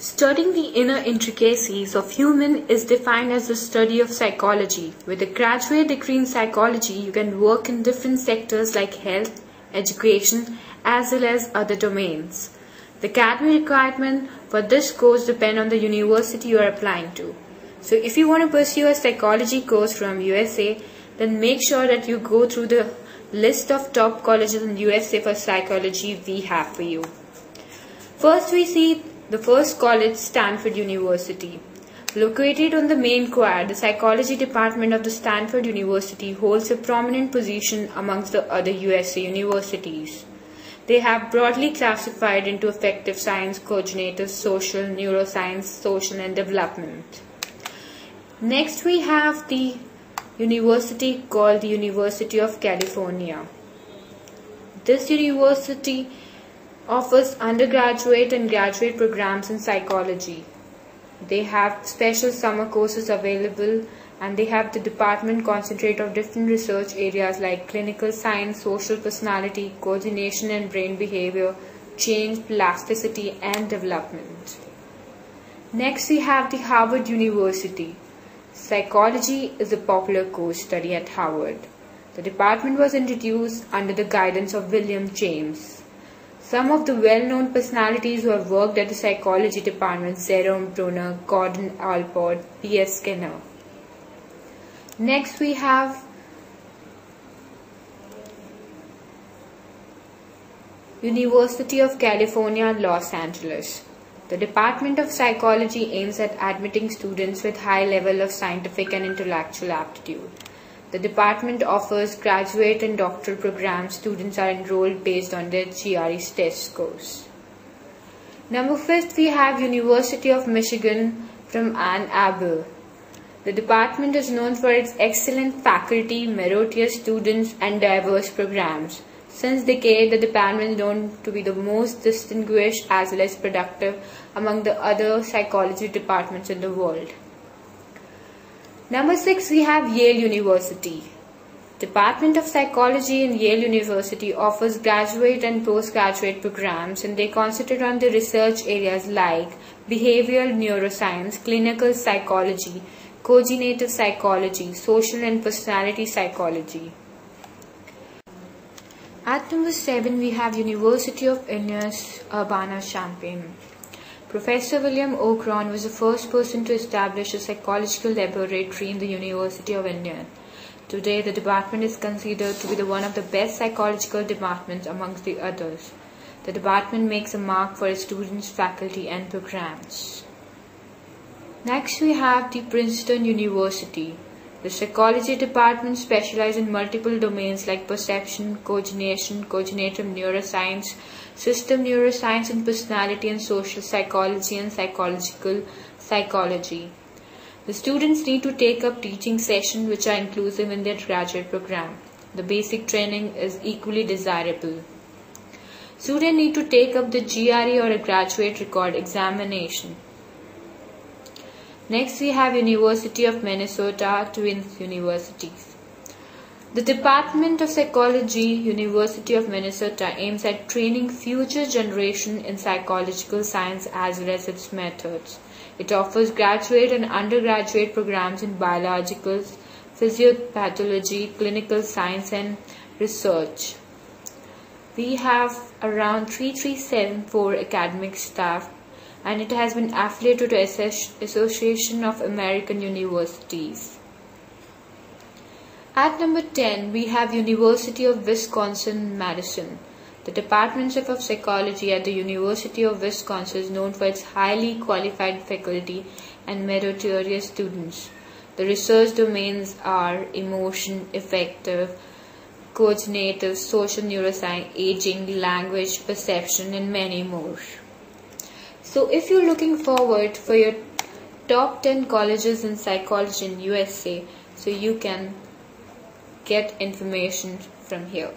Studying the inner intricacies of human is defined as the study of psychology. With a graduate degree in psychology, you can work in different sectors like health, education, as well as other domains. The academic requirement for this course depend on the university you are applying to. So if you want to pursue a psychology course from USA, then make sure that you go through the list of top colleges in USA for psychology we have for you. First we see the first college, Stanford University. Located on the main quad, the psychology department of the Stanford University holds a prominent position amongst the other USA universities. They have broadly classified into affective science, cognitive, social, neuroscience, social and development. Next we have the university called the University of California. This university offers undergraduate and graduate programs in psychology. They have special summer courses available, and they have the department concentrate on different research areas like clinical science, social personality, coordination and brain behavior, change, plasticity and development. Next we have the Harvard University. Psychology is a popular course study at Harvard. The department was introduced under the guidance of William James. Some of the well-known personalities who have worked at the psychology department: Jerome Bruner, Gordon Allport, P.S. Skinner. Next we have University of California, Los Angeles. The Department of Psychology aims at admitting students with high level of scientific and intellectual aptitude. The department offers graduate and doctoral programs. Students are enrolled based on their GRE test scores. Number 5, we have University of Michigan from Ann Arbor. The department is known for its excellent faculty, meritorious students, and diverse programs. Since decades, the department is known to be the most distinguished as well as productive among the other psychology departments in the world. Number 6, we have Yale University. Department of Psychology in Yale University offers graduate and postgraduate programs, and they concentrate on the research areas like behavioral neuroscience, clinical psychology, cognitive psychology, social and personality psychology. At number 7, we have University of Illinois Urbana-Champaign. Professor William O. Cron was the first person to establish a psychological laboratory in the University of Illinois. Today, the department is considered to be one of the best psychological departments amongst the others. The department makes a mark for its students, faculty, and programs. Next, we have the Princeton University. The psychology department specializes in multiple domains like perception, coordination, cognitive neuroscience, system neuroscience, and personality and social psychology and psychological psychology. The students need to take up teaching sessions which are inclusive in their graduate program. The basic training is equally desirable. Students need to take up the GRE or a graduate record examination. Next we have University of Minnesota, Twin Universities. The Department of Psychology, University of Minnesota, aims at training future generation in psychological science as well as its methods. It offers graduate and undergraduate programs in biologicals, physiopathology, clinical science and research. We have around 3,374 academic staff, and it has been affiliated to the Association of American Universities. At number 10, we have University of Wisconsin-Madison. The Department of Psychology at the University of Wisconsin is known for its highly qualified faculty and meritorious students. The research domains are emotion, affective, cognitive, social neuroscience, aging, language, perception, and many more. So if you're looking forward for your top 10 colleges in psychology in USA, so you can get information from here.